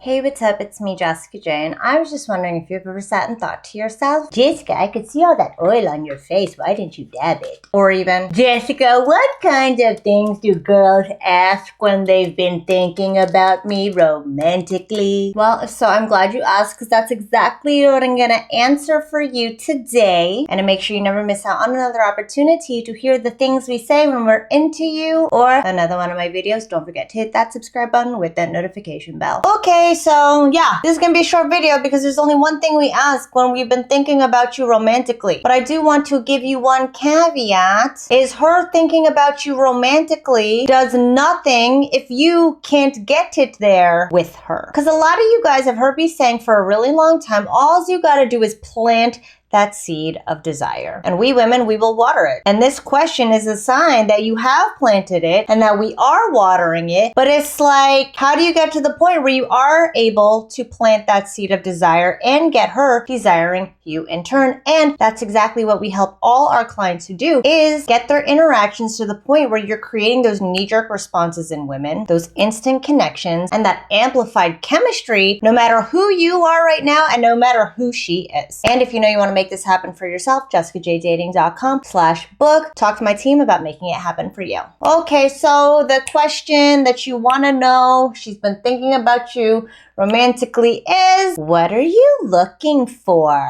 Hey, what's up? It's me, Jessica J, and I was just wondering if you've ever sat and thought to yourself, Jessica, I could see all that oil on your face. Why didn't you dab it? Or even, Jessica, what kind of things do girls ask when they've been thinking about me romantically? Well, if so, I'm glad you asked, because that's exactly what I'm going to answer for you today. And to make sure you never miss out on another opportunity to hear the things we say when we're into you or another one of my videos, don't forget to hit that subscribe button with that notification bell. Okay. So yeah, this is gonna be a short video because there's only one thing we ask when we've been thinking about you romantically. But I do want to give you one caveat, is her thinking about you romantically does nothing if you can't get it there with her. Because a lot of you guys have heard me saying for a really long time, all you gotta do is plant that seed of desire. And we women, we will water it. And this question is a sign that you have planted it and that we are watering it. But it's like, how do you get to the point where you are able to plant that seed of desire and get her desiring you in turn? And that's exactly what we help all our clients to do, is get their interactions to the point where you're creating those knee-jerk responses in women, those instant connections, and that amplified chemistry, no matter who you are right now and no matter who she is. And if you know you want to make this happen for yourself, jessicajdating.com/book. Talk to my team about making it happen for you. Okay, so the question that you want to know, she's been thinking about you romantically, is, what are you looking for?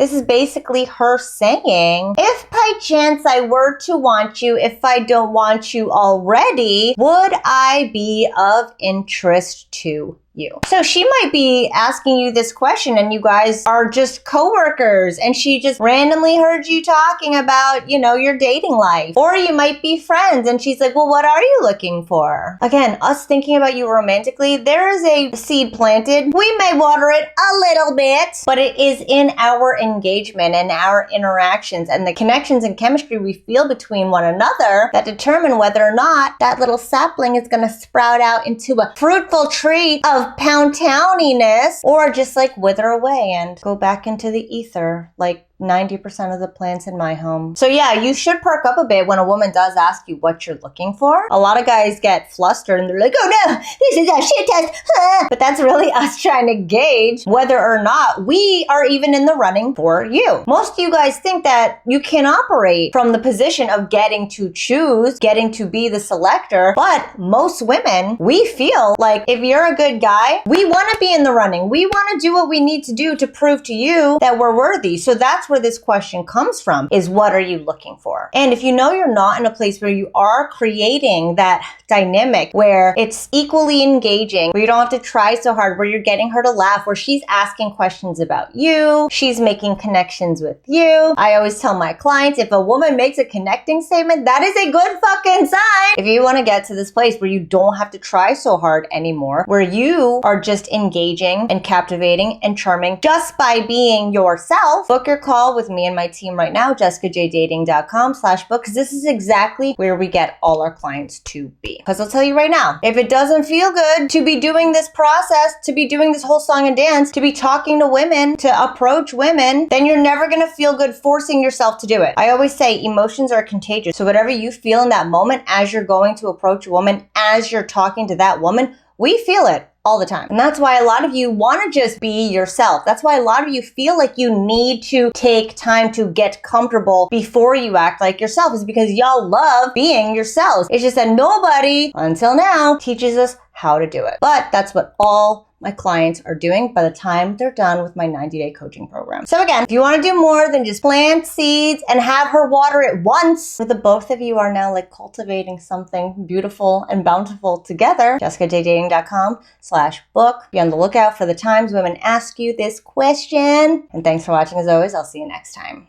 This is basically her saying, if by chance I were to want you, if I don't want you already, would I be of interest to you? So she might be asking you this question and you guys are just coworkers and she just randomly heard you talking about, your dating life. Or you might be friends and she's like, well, what are you looking for? Again, us thinking about you romantically, there is a seed planted. We may water it a little bit, but it is in our engagement and our interactions and the connections and chemistry we feel between one another that determine whether or not that little sapling is going to sprout out into a fruitful tree of pound towniness, or just like wither away and go back into the ether like 90% of the plants in my home. So yeah, you should perk up a bit when a woman does ask you what you're looking for. A lot of guys get flustered and they're like, oh no, this is a shit test. But that's really us trying to gauge whether or not we are even in the running for you. Most of you guys think that you can operate from the position of getting to choose, getting to be the selector. But most women, we feel like if you're a good guy, we want to be in the running. We want to do what we need to do to prove to you that we're worthy. So that's where this question comes from, is what are you looking for? And if you know you're not in a place where you are creating that dynamic where it's equally engaging, where you don't have to try so hard, where you're getting her to laugh, where she's asking questions about you, she's making connections with you. I always tell my clients, if a woman makes a connecting statement, that is a good fucking sign. If you want to get to this place where you don't have to try so hard anymore, where you are just engaging and captivating and charming just by being yourself, book your call with me and my team right now, jessicajdating.com/book, because this is exactly where we get all our clients to be. Because I'll tell you right now, if it doesn't feel good to be doing this process, to be doing this whole song and dance, to be talking to women, to approach women, then you're never going to feel good forcing yourself to do it. I always say emotions are contagious. So whatever you feel in that moment as you're going to approach a woman, as you're talking to that woman, we feel it all the time. And that's why a lot of you want to just be yourself. That's why a lot of you feel like you need to take time to get comfortable before you act like yourself, is because y'all love being yourselves. It's just that nobody, until now, teaches us how to do it. But that's what all my clients are doing by the time they're done with my 90-day coaching program. So again, if you want to do more than just plant seeds and have her water it once, where the both of you are now like cultivating something beautiful and bountiful together, jessicajdating.com/book. Be on the lookout for the times women ask you this question. And thanks for watching as always. I'll see you next time.